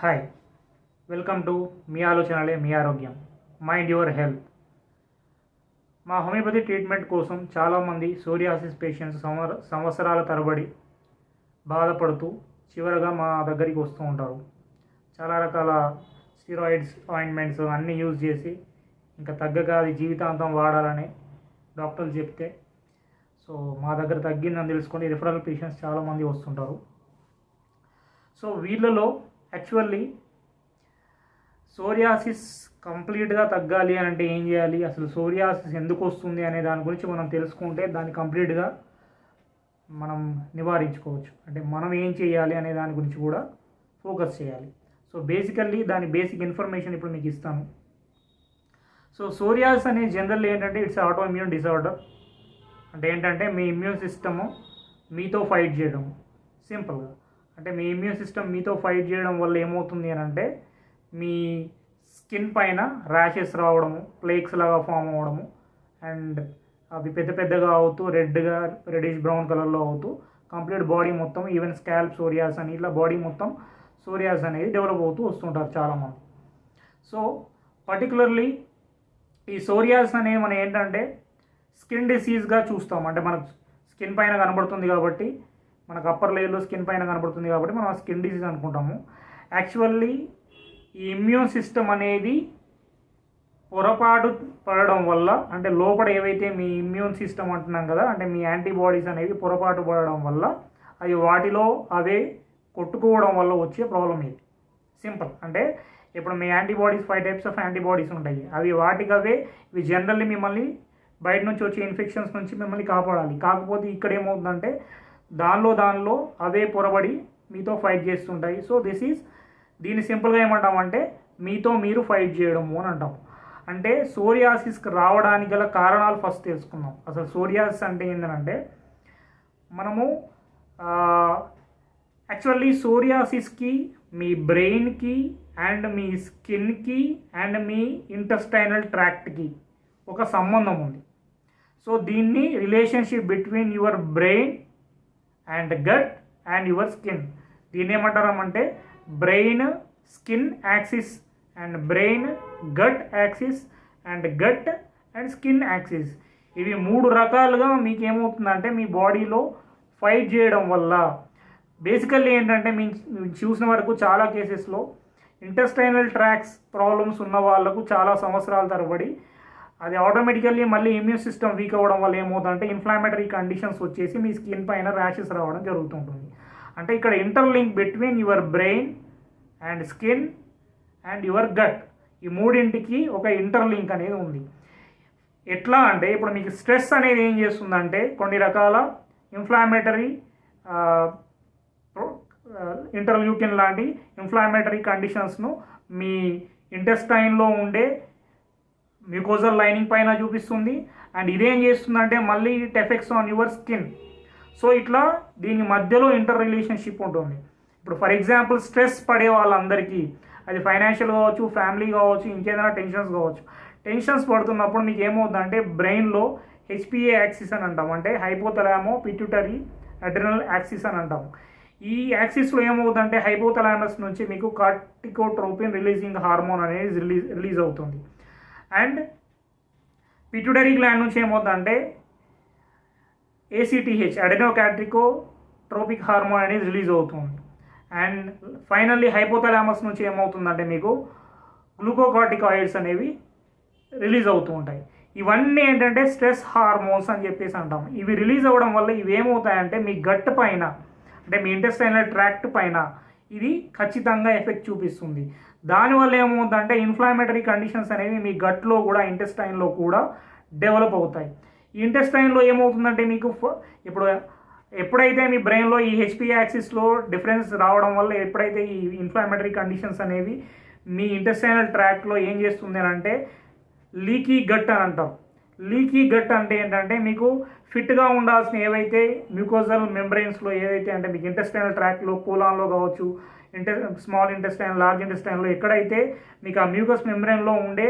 Hi, welcome to me ఆలోచనలే మీ ఆరోగ్యం. Mind your health. మా హోమియోపతి ట్రీట్మెంట్ కోసం చాలామంది సోరియాసిస్ పేషెంట్స్ సంవత్సరాల తరబడి బాధపడుతూ చివరగా మా దగ్గరికి వస్తూ ఉంటారు. చాలా రకాల స్టిరాయిడ్స్, ఆయింట్మెంట్స్ అన్నీ యూజ్ చేసి ఇంకా తగ్గక అది జీవితాంతం వాడాలని డాక్టర్లు చెప్తే సో మా దగ్గర తగ్గిందని తెలుసుకొని రిఫరల్ పేషెంట్స్ చాలామంది వస్తుంటారు. సో వీళ్ళలో యాక్చువల్లీ సోరియాసిస్ కంప్లీట్గా తగ్గాలి అంటే ఏం చేయాలి, అసలు సోరియాసిస్ ఎందుకు వస్తుంది అనే దాని గురించి మనం తెలుసుకుంటే దాన్ని కంప్లీట్గా మనం నివారించుకోవచ్చు. అంటే మనం ఏం చేయాలి అనే దాని గురించి కూడా ఫోకస్ చేయాలి. సో బేసికల్లీ దాని బేసిక్ ఇన్ఫర్మేషన్ ఇప్పుడు మీకు ఇస్తాను. సో సోరియాసిస్ అనేది జనరల్ ఏంటంటే ఇట్స్ ఆటో ఇమ్యూన్ డిసార్డర్. అంటే ఏంటంటే మీ ఇమ్యూన్ సిస్టము మీతో ఫైట్ చేయడం. సింపుల్గా అంటే మీ ఇమ్యూన్ సిస్టమ్ మీతో ఫైట్ చేయడం వల్ల ఏమవుతుంది అని అంటే మీ స్కిన్ పైన ర్యాషెస్ రావడము, ప్లేక్స్ లాగా ఫామ్ అవ్వడము, అండ్ అవి పెద్ద పెద్దగా అవుతూ రెడిష్ బ్రౌన్ కలర్లో అవుతూ కంప్లీట్ బాడీ మొత్తం, ఈవెన్ స్కాల్ప్ సోరియాస్ అని ఇట్లా బాడీ మొత్తం సోరియాస్ అనేది డెవలప్ అవుతూ వస్తుంటారు చాలామంది. సో పర్టికులర్లీ ఈ సోరియాస్ అనేవి మనం ఏంటంటే స్కిన్ డిసీజ్గా చూస్తాం. అంటే మనకు స్కిన్ పైన కనబడుతుంది కాబట్టి, మనకు అప్పర్ లేయర్లో స్కిన్ పైన కనబడుతుంది కాబట్టి మనం స్కిన్ డిసీజ్ అనుకుంటాము. యాక్చువల్లీ ఈ ఇమ్యూన్ సిస్టమ్ అనేది పొరపాటు పడడం వల్ల, అంటే లోపల ఏవైతే మీ ఇమ్యూన్ సిస్టమ్ అంటున్నాం కదా, అంటే మీ యాంటీబాడీస్ అనేవి పొరపాటు పడడం వల్ల అవి వాటిలో అవే కొట్టుకోవడం వల్ల వచ్చే ప్రాబ్లం ఇది. సింపుల్. అంటే ఇప్పుడు మీ యాంటీబాడీస్ 5 టైప్స్ ఆఫ్ యాంటీబాడీస్ ఉంటాయి. అవి వాటికి అవే ఇవి జనరల్లీ మిమ్మల్ని బయట నుంచి వచ్చే ఇన్ఫెక్షన్స్ నుంచి మిమ్మల్ని కాపాడాలి. కాకపోతే ఇక్కడ ఏమవుతుందంటే దానిలో అవే పొరబడి మీతో ఫైట్ చేస్తుంటాయి. సో దీన్ని సింపుల్గా ఏమంటామంటే మీతో మీరు ఫైట్ చేయడము అని అంటాం. అంటే సోరియాసిస్కి రావడానికి గల కారణాలు ఫస్ట్ తెలుసుకుందాం. అసలు సోరియాసిస్ అంటే ఏంటంటే మనము యాక్చువల్లీ సోరియాసిస్కి మీ బ్రెయిన్కి అండ్ మీ స్కిన్కి అండ్ మీ ఇంటెస్టైనల్ ట్రాక్ట్కి ఒక సంబంధం ఉంది. సో దీన్ని relationship between your brain and gut and your skin, దీన్ని ఏమంటారంటే brain skin axis and brain gut axis and gut and skin axis. ఇవి 3 రకాలుగా మీకు ఏమవుతుందంటే మీ బాడీలో ఫైట్ చేయడం వల్ల బేసికల్లీ ఏంటంటే మేము చూసిన వరకు చాలా కేసెస్లో ఇంటెస్టైనల్ ట్రాక్స్ ప్రాబ్లమ్స్ ఉన్న వాళ్ళకు చాలా సంవత్సరాల తరబడి అది ఆటోమేటికల్లీ మళ్ళీ ఇమ్యూన్ సిస్టమ్ వీక్ అవ్వడం వల్ల ఏమవుతుందంటే ఇన్ఫ్లామేటరీ కండిషన్స్ వచ్చేసి మీ స్కిన్ పైన ర్యాషెస్ రావడం జరుగుతుంటుంది. అంటే ఇక్కడ interlink between your brain and skin and your gut, ఈ మూడింటికి ఒక ఇంటర్లింక్ అనేది ఉంది. ఎట్లా అంటే ఇప్పుడు మీకు స్ట్రెస్ అనేది ఏం చేస్తుందంటే కొన్ని రకాల ఇన్ఫ్లామేటరీ ఇంటర్ల్యూకిన్ లాంటి ఇన్ఫ్లామేటరీ కండిషన్స్ను మీ ఇంటెస్టైన్లో ఉండే మ్యూకోజల్ లైనింగ్ పైన చూపిస్తుంది. అండ్ ఇదేం చేస్తుందంటే మళ్ళీ it effects on your skin. So ఇట్లా దీని మధ్యలో ఇంటర్ రిలేషన్షిప్ ఉంటుంది. ఇప్పుడు ఫర్ ఎగ్జాంపుల్ స్ట్రెస్ పడే వాళ్ళందరికీ అది ఫైనాన్షియల్ కావచ్చు, ఫ్యామిలీ కావచ్చు, ఇంకేదైనా టెన్షన్స్ కావచ్చు. టెన్షన్స్ పడుతున్నప్పుడు మీకు ఏమవుతుందంటే బ్రెయిన్లో హెచ్పిఏ యాక్సిస్ అని అంటాం, అంటే హైపోథలామో పిట్యూటరీ అడ్రినల్ యాక్సిస్ అని అంటాం. ఈ యాక్సిస్లో ఏమవుతుందంటే హైపోథలామస్ నుంచి మీకు కార్టికోట్రోపిన్ రిలీజింగ్ హార్మోన్ అనేది రిలీజ్ అవుతుంది. అండ్ పిట్యూటరీ గ్లాండ్ నుంచి ఏమవుతుందంటే ఏసీటీహెచ్ అడెనోకార్టికోట్రోపిక్ హార్మోన్ అనేది రిలీజ్ అవుతుంది. అండ్ ఫైనల్లీ హైపోథలామస్ నుంచి ఏమవుతుందంటే మీకు గ్లూకోకార్టికాయిడ్స్ అనేవి రిలీజ్ అవుతూ ఉంటాయి. ఇవన్నీ ఏంటంటే స్ట్రెస్ హార్మోన్స్ అని చెప్పేసి అంటాం. ఇవి రిలీజ్ అవ్వడం వల్ల ఇవి ఏమవుతాయంటే మీ గట్ పైన, అంటే మీ ఇంటెస్టైనల్ ట్రాక్ట్ పైన ఇది ఖచ్చితంగా ఎఫెక్ట్ చూపిస్తుంది. దానివల్ల ఏమవుతుందంటే ఇన్ఫ్లామేటరీ కండిషన్స్ అనేవి మీ గట్లో కూడా ఇంటెస్టైన్లో కూడా డెవలప్ అవుతాయి. ఈ ఇంటెస్టైన్లో ఏమవుతుందంటే మీకు ఇప్పుడు ఎప్పుడైతే మీ బ్రెయిన్లో ఈ హెచ్పి యాక్సిస్లో డిఫరెన్స్ రావడం వల్ల ఎప్పుడైతే ఈ ఇన్ఫ్లామేటరీ కండిషన్స్ అనేవి మీ ఇంటెస్టైనల్ ట్రాక్ట్లో ఏం చేస్తుంది అని అంటే లీకీ గట్ అని అంటాం. లీకీ గట్ అంటే ఏంటంటే మీకు ఫిట్గా ఉండాల్సిన ఏవైతే మ్యూకోజల్ మెంబ్రెయిన్స్లో ఏదైతే అంటే మీకు ఇంటెస్టైనల్ ట్రాక్లో కోలాన్లో కావచ్చు, స్మాల్ ఇంటెస్టైన్, లార్జ్ ఇంటెస్టైన్లో ఎక్కడైతే మీకు ఆ మ్యూకస్ మెంబ్రెయిన్లో ఉండే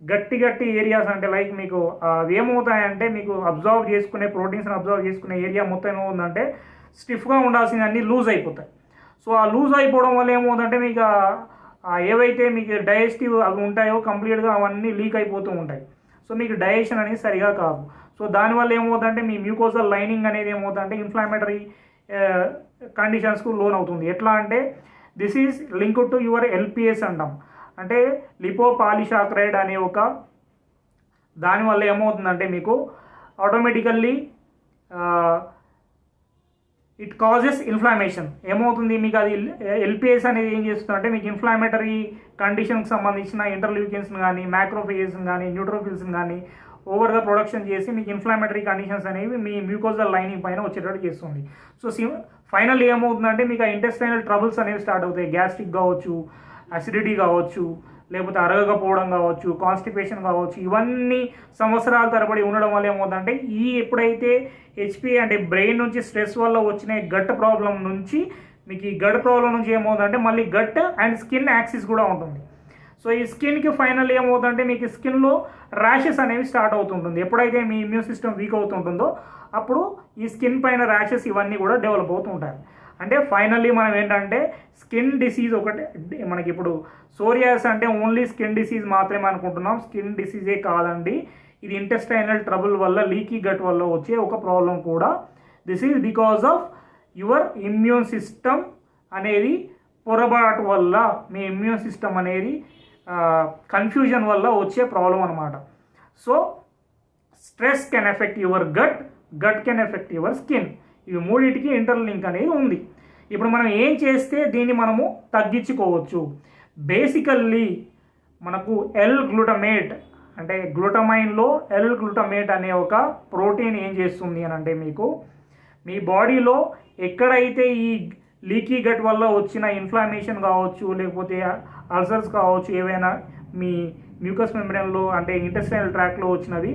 గట్టి ఏరియాస్ అంటే లైక్ మీకు ఏమవుతాయంటే మీకు అబ్జర్వ్ చేసుకునే ప్రోటీన్స్ని అబ్జర్వ్ చేసుకునే ఏరియా మొత్తం ఏమవుతుందంటే స్టిఫ్గా ఉండాల్సినవన్నీ లూజ్ అయిపోతాయి. సో ఆ లూజ్ అయిపోవడం వల్ల ఏమవుతుందంటే మీకు ఏవైతే మీకు డైజెస్టివ్ అవి ఉంటాయో కంప్లీట్గా అవన్నీ లీక్ అయిపోతూ ఉంటాయి. సో మీకు డైజెషన్ అనేది సరిగా కాదు. సో దానివల్ల ఏమవుతుందంటే మీ మ్యూకోజల్ లైనింగ్ అనేది ఏమవుతుందంటే ఇన్ఫ్లమేటరీ కండిషన్స్కు లోన్ అవుతుంది. ఎట్లా అంటే this is link to your LPS అంటాం, అంటే లిపోపాలిసాకరైడ్ అనే ఒక దానివల్ల ఏమవుతుందంటే మీకు ఆటోమేటికల్లీ ఇట్ కాజెస్ ఇన్ఫ్లమేషన్. ఏమవుతుంది మీకు అది ఎల్పిఎస్ అనేది ఏం చేస్తుందంటే మీకు ఇన్ఫ్లమేటరీ కండిషన్కి సంబంధించిన ఇంటర్ల్యూకిన్స్ని కానీ మ్యాక్రోఫేజెస్ని కానీ న్యూట్రోఫిల్స్ని కానీ ఓవర్గా ప్రొడక్షన్ చేసి మీకు ఇన్ఫ్లమేటరీ కండిషన్స్ అనేవి మీ మ్యూకోజల్ లైనింగ్ పైన వచ్చేటట్టు చేస్తుంది. సో ఫైనల్ ఏమవుతుందంటే మీకు ఆ ఇంటెస్టైనల్ ట్రబుల్స్ అనేవి స్టార్ట్ అవుతాయి. గ్యాస్ట్రిక్ కావచ్చు, అసిడిటీ కావచ్చు, లేకపోతే అరగకపోవడం కావచ్చు, కాన్స్టిపేషన్ కావచ్చు. ఇవన్నీ సంవత్సరాల తరబడి ఉండడం వల్ల ఏమవుతుందంటే ఎప్పుడైతే హెచ్పి అంటే బ్రెయిన్ నుంచి స్ట్రెస్ వల్ల వచ్చిన గట్ ప్రాబ్లం నుంచి మీకు ఈ గట్ ప్రాబ్లం నుంచి ఏమవుతుందంటే మళ్ళీ గట్ అండ్ స్కిన్ యాక్సిస్ కూడా ఉంటుంది. సో ఈ స్కిన్కి ఫైనల్ ఏమవుతుందంటే మీకు స్కిన్లో ర్యాషెస్ అనేవి స్టార్ట్ అవుతుంటుంది. ఎప్పుడైతే మీ ఇమ్యూన్ సిస్టమ్ వీక్ అవుతుంటుందో అప్పుడు ఈ స్కిన్ పైన ర్యాషెస్ ఇవన్నీ కూడా డెవలప్ అవుతూ ఉంటాయి. అంటే ఫైనల్లీ మనం ఏంటంటే స్కిన్ డిసీజ్ ఒకటి మనకి ఇప్పుడు సోరియాసిస్ అంటే ఓన్లీ స్కిన్ డిసీజ్ మాత్రమే అనుకుంటున్నాం. స్కిన్ డిసీజే కాదండి, ఇది ఇంటెస్టైనల్ ట్రబుల్ వల్ల లీకీ గట్ వల్ల వచ్చే ఒక ప్రాబ్లం కూడా. This is because of your immune system అనేది పొరపాటు వల్ల మీ ఇమ్యూన్ సిస్టమ్ అనేది కన్ఫ్యూజన్ వల్ల వచ్చే ప్రాబ్లం అనమాట. So stress can affect your gut, gut can affect your skin. ఇవి మూడింటికి ఇంటర్లింక్ అనేది ఉంది. ఇప్పుడు మనం ఏం చేస్తే దీన్ని మనము తగ్గించుకోవచ్చు? బేసికల్లీ మనకు ఎల్ గ్లూటమేట్ అంటే గ్లూటమైన్లో ఎల్ గ్లూటమేట్ అనే ఒక ప్రోటీన్ ఏం చేస్తుంది అని అంటే మీకు మీ బాడీలో ఎక్కడైతే ఈ లీకీ గట్ వల్ల వచ్చిన ఇన్ఫ్లమేషన్ కావచ్చు, లేకపోతే అల్సర్స్ కావచ్చు, ఏవైనా మీ మ్యూకస్ మెంబ్రేన్లో అంటే ఇంటెస్టైనల్ ట్రాక్లో వచ్చినది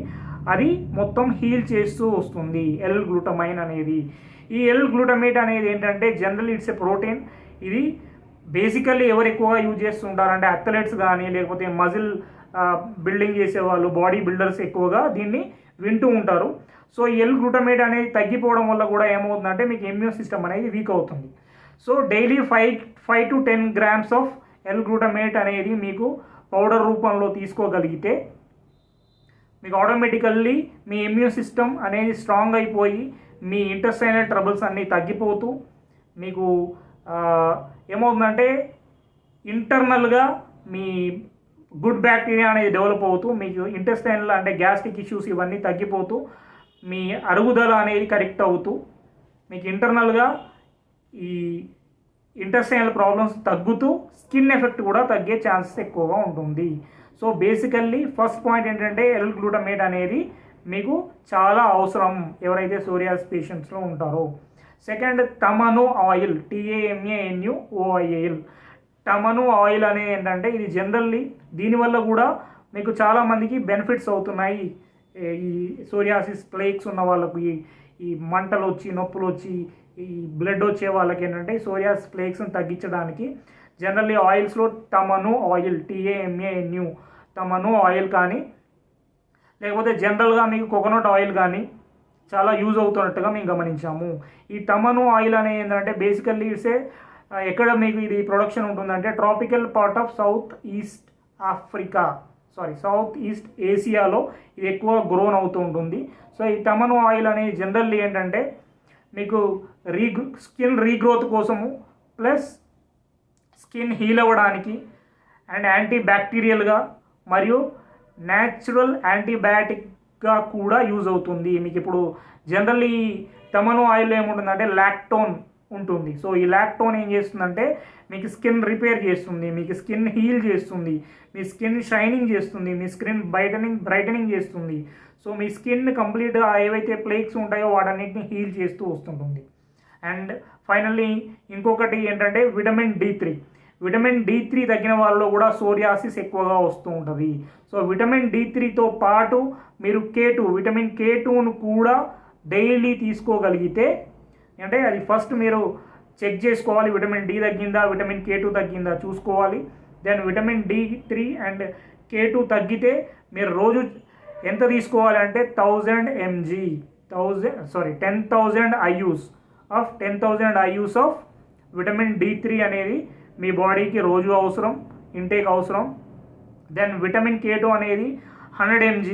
అది మొత్తం హీల్ చేస్తూ వస్తుంది ఎల్ గ్లూటమైన్ అనేది. ఈ ఎల్ గ్లూటమేట్ అనేది ఏంటంటే జనరల్లీ ఇట్స్ ఎ ప్రోటీన్. ఇది బేసికల్లీ ఎవరు ఎక్కువగా యూజ్ చేస్తుంటారంటే అథ్లెట్స్ కానీ లేకపోతే మజిల్ బిల్డింగ్ చేసేవాళ్ళు, బాడీ బిల్డర్స్ ఎక్కువగా దీన్ని వింటూ ఉంటారు. సో ఎల్ గ్లూటమేట్ అనేది తగ్గిపోవడం వల్ల కూడా ఏమవుతుందంటే మీకు ఇమ్యూన్ సిస్టమ్ అనేది వీక్ అవుతుంది. So daily 5 to 10 grams of L glutamate అనేది మీకు పౌడర్ రూపంలో తీసుకోగలిగితే మీకు ఆటోమేటికల్లీ మీ ఇమ్యూన్ సిస్టమ్ అనేది స్ట్రాంగ్ అయిపోయి మీ ఇంటెస్టైనల్ ట్రబుల్స్ అన్నీ తగ్గిపోతూ మీకు ఏమవుతుందంటే ఇంటర్నల్గా మీ గుడ్ బ్యాక్టీరియా అనేది డెవలప్ అవుతూ మీకు ఇంటెస్టైనల్ అంటే గ్యాస్ట్రిక్ ఇష్యూస్ ఇవన్నీ తగ్గిపోతూ మీ అరుగుదల అనేది కరెక్ట్ అవుతూ మీకు ఇంటర్నల్గా ఈ ఇంటెస్టైనల్ ప్రాబ్లమ్స్ తగ్గుతూ స్కిన్ ఎఫెక్ట్ కూడా తగ్గే ఛాన్సెస్ ఎక్కువగా ఉంటుంది. సో బేసికల్లీ ఫస్ట్ పాయింట్ ఏంటంటే ఎల్ గ్లూటమేట్ అనేది మీకు చాలా అవసరం ఎవరైతే సోరియాసిస్ పేషెంట్స్లో ఉంటారో. సెకండ్ తమను ఆయిల్, TAMANUOIL. టమను ఆయిల్ అనేది ఏంటంటే ఇది జనరల్లీ దీనివల్ల కూడా మీకు చాలామందికి బెనిఫిట్స్ అవుతున్నాయి. ఈ సోరియాసిస్ ప్లేక్స్ ఉన్న వాళ్ళకు ఈ మంటలు వచ్చి నొప్పులు వచ్చి ఈ బ్లడ్ వచ్చే వాళ్ళకి ఏంటంటే సోరియాసిస్ ప్లేక్స్ని తగ్గించడానికి జనరల్లీ ఆయిల్స్లో తమను ఆయిల్, TAMANU తమను ఆయిల్ కానీ లేకపోతే జనరల్గా మీకు కోకోనట్ ఆయిల్ కానీ చాలా యూజ్ అవుతున్నట్టుగా మేము గమనించాము. ఈ తమను ఆయిల్ అనేది ఏంటంటే బేసికల్లీ ఇట్సే ఎక్కడ మీకు ఇది ప్రొడక్షన్ ఉంటుందంటే tropical part of south east ఏసియాలో ఇది ఎక్కువ గ్రోన్ అవుతూ ఉంటుంది. సో ఈ తమను ఆయిల్ అనేది జనరల్లీ ఏంటంటే మీకు స్కిన్ రీగ్రోత్ కోసము ప్లస్ స్కిన్ హీల్ అవ్వడానికి అండ్ యాంటీ బ్యాక్టీరియల్గా మరియు న్యాచురల్ యాంటీబయాటిక్గా కూడా యూజ్ అవుతుంది. మీకు ఇప్పుడు జనరల్లీ తమను ఆయిల్ ఏముంటుందంటే లాక్టోన్ ఉంటుంది. సో ఈ లాక్టోన్ ఏం చేస్తుందంటే మీకు స్కిన్ రిపేర్ చేస్తుంది, మీకు స్కిన్ హీల్ చేస్తుంది, మీ స్కిన్ షైనింగ్ చేస్తుంది, మీ స్కిన్ బ్రైటనింగ్ చేస్తుంది. సో మీ స్కిన్ కంప్లీట్గా ఏవైతే ప్లేక్స్ ఉంటాయో వాటన్నిటిని హీల్ చేస్తూ వస్తుంటుంది. అండ్ ఫైనల్లీ ఇంకొకటి ఏంటంటే విటమిన్ D3 తగ్గిన వాళ్ళలో కూడా సోరియాసిస్ ఎక్కువగా వస్తూ ఉంటుంది. సో విటమిన్ D3తో పాటు మీరు విటమిన్ K2ను కూడా డైలీ తీసుకోగలిగితే అంటే అది ఫస్ట్ మీరు చెక్ చేసుకోవాలి, విటమిన్ D తగ్గిందా, విటమిన్ K2 తగ్గిందా చూసుకోవాలి. Then vitamin D3 and K2 తగ్గితే మీరు రోజు ఎంత తీసుకోవాలి అంటే 10,000 IUs ఆఫ్ విటమిన్ D3 అనేది మీ బాడీకి రోజు అవసరం, ఇంటేక్ అవసరం. దెన్ విటమిన్ K2 అనేది 100 mg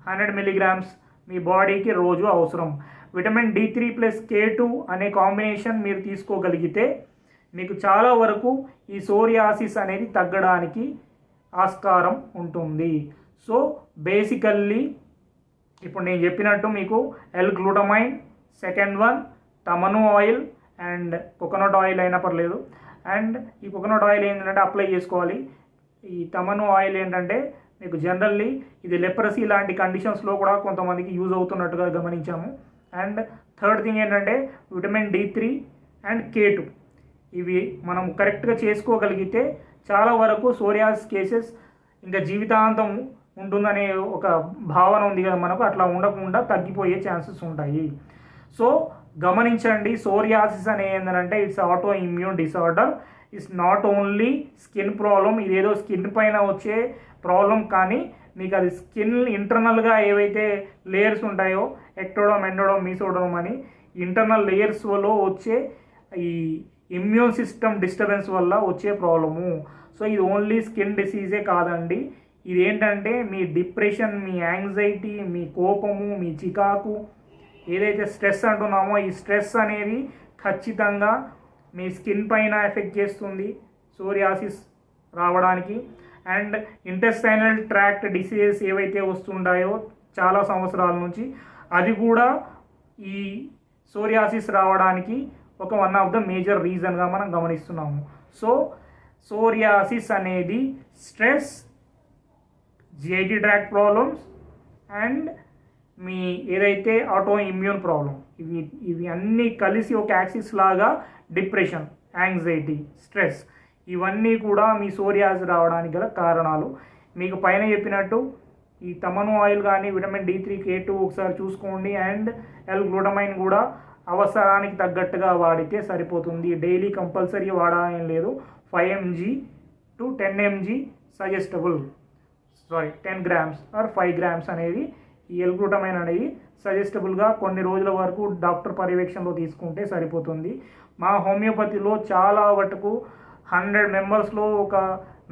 100 మిలీగ్రామ్స్ మీ బాడీకి రోజు అవసరం. విటమిన్ D3 ప్లస్ K2 అనే కాంబినేషన్ మీరు తీసుకోగలిగితే మీకు చాలా వరకు ఈ సోరియాసిస్ అనేది తగ్గడానికి ఆస్కారం ఉంటుంది. సో బేసికల్లీ ఇప్పుడు నేను చెప్పినట్టు మీకు L-గ్లూటమైన్, సెకండ్ వన్ తమను ఆయిల్ అండ్ కోకోనట్ ఆయిల్ అయినా పర్లేదు. అండ్ ఈ కోకోనట్ ఆయిల్ ఏంటంటే అప్లై చేసుకోవాలి. ఈ తమను ఆయిల్ ఏంటంటే మీకు జనరల్లీ ఇది లెప్రసీ లాంటి కండిషన్స్లో కూడా కొంతమందికి యూజ్ అవుతున్నట్టుగా గమనించాము. అండ్ థర్డ్ థింగ్ ఏంటంటే విటమిన్ D3 అండ్ K2 ఇవి మనం కరెక్ట్గా చేసుకోగలిగితే చాలా వరకు సోరియాసిస్ కేసెస్ ఇంకా జీవితాంతం ఉంటుందనే ఒక భావన ఉంది కదా మనకు, అట్లా ఉండకుండా తగ్గిపోయే ఛాన్సెస్ ఉంటాయి. సో గమనించండి, సోరియాసిస్ అనే ఏంటంటే it's auto immune disorder. It's not only skin problem, ఇదేదో స్కిన్ పైన వచ్చే ప్రాబ్లం, కానీ మీకు అది స్కిన్ ఇంటర్నల్గా ఏవైతే లేయర్స్ ఉంటాయో ఎక్టోడోమ్, ఎండోడోమ్, మీసోడోమ్ అని ఇంటర్నల్ లేయర్స్లో వచ్చే ఈ ఇమ్యూన్ సిస్టమ్ డిస్టర్బెన్స్ వల్ల వచ్చే ప్రాబ్లము. సో ఇది ఓన్లీ స్కిన్ డిసీజే కాదండి, ఇది ఏంటంటే మీ డిప్రెషన్, మీ యాంగ్జైటీ, మీ కోపము, మీ చికాకు, ఏదైతే స్ట్రెస్ అంటున్నామో ఈ స్ట్రెస్ అనేది ఖచ్చితంగా మీ స్కిన్ పైన ఎఫెక్ట్ చేస్తుంది సోరియాసిస్ రావడానికి. అండ్ ఇంటెస్టైనల్ ట్రాక్ట్ డిసీజెస్ ఏవైతే వస్తుంటాయో చాలా సంవత్సరాల నుంచి, అది కూడా ఈ సోరియాసిస్ రావడానికి ఒక వన్ ఆఫ్ ద మేజర్ రీజన్గా మనం గమనిస్తున్నాము. సో సోరియాసిస్ అనేది stress, GI tract problems and మీ ఏదైతే ఆటో ఇమ్యూన్ ప్రాబ్లం, ఇవి అన్నీ కలిసి ఒక యాక్సిస్ లాగా డిప్రెషన్, యాంగ్జైటీ, స్ట్రెస్, ఇవన్నీ కూడా మీ సోరియాసిస్ రావడానికి గల కారణాలు. మీకు పైన చెప్పినట్టు ఈ తమను ఆయిల్ కానీ విటమిన్ D3, K2 ఒకసారి చూసుకోండి. అండ్ L-గ్లూటమైన్ కూడా అవసరానికి తగ్గట్టుగా వాడితే సరిపోతుంది. డైలీ కంపల్సరీ వాడాలని లేదు. 5 mg to 10 mg suggestible, 10 grams or 5 grams అనేది ఈ L-గ్లూటమైన్ అనేది సజెస్టబుల్గా కొన్ని రోజుల వరకు డాక్టర్ పర్యవేక్షణలో తీసుకుంటే సరిపోతుంది. మా హోమియోపతిలో చాలా వరకు 100 మెంబర్స్లో ఒక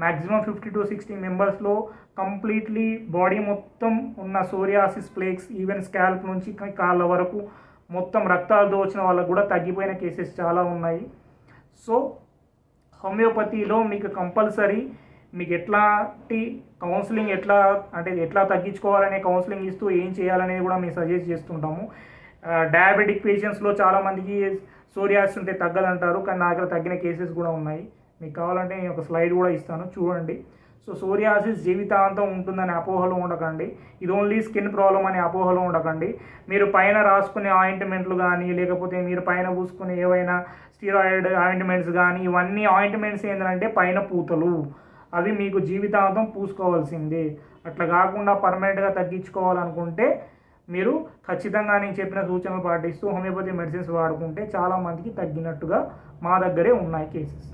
మ్యాక్సిమం 50 to 60 మెంబర్స్లో కంప్లీట్లీ బాడీ మొత్తం ఉన్న సోరియాసిస్ ప్లేక్స్, ఈవెన్ స్కాల్ప్ నుంచి కాళ్ళ వరకు మొత్తం రక్తాలతో వచ్చిన వాళ్ళకు కూడా తగ్గిపోయిన కేసెస్ చాలా ఉన్నాయి. సో హోమియోపతిలో మీకు కంపల్సరీ మీకు ఎట్లాంటి కౌన్సిలింగ్, ఎట్లా తగ్గించుకోవాలనే కౌన్సిలింగ్ ఇస్తూ ఏం చేయాలనేది కూడా మేము సజెస్ట్ చేస్తుంటాము. డయాబెటిక్ పేషెంట్స్లో చాలామందికి సోరియాసిస్ ఉంటే తగ్గదంటారు, కానీ నా దగ్గర తగ్గిన కేసెస్ కూడా ఉన్నాయి. మీకు కావాలంటే నేను ఒక స్లైడ్ కూడా ఇస్తాను, చూడండి. సో సోరియాసిస్ జీవితాంతం ఉంటుందనే అపోహలో ఉండకండి, ఇది ఓన్లీ స్కిన్ ప్రాబ్లం అనే అపోహలో ఉండకండి. మీరు పైన రాసుకునే ఆయింట్మెంట్లు కానీ, లేకపోతే మీరు పైన పూసుకునే ఏవైనా స్టీరాయిడ్ ఆయింట్మెంట్స్ కానీ, ఇవన్నీ ఆయింట్మెంట్స్ ఏంటంటే పైన పూతలు, అవి మీకు జీవితాంతం పూసుకోవాల్సిందే. అట్లా కాకుండా పర్మనెంట్గా తగ్గించుకోవాలనుకుంటే మీరు ఖచ్చితంగా నేను చెప్పిన సూచనలు పాటిస్తూ హోమియోపతి మెడిసిన్స్ వాడుకుంటే చాలామందికి తగ్గినట్టుగా మా దగ్గరే ఉన్నాయి కేసెస్.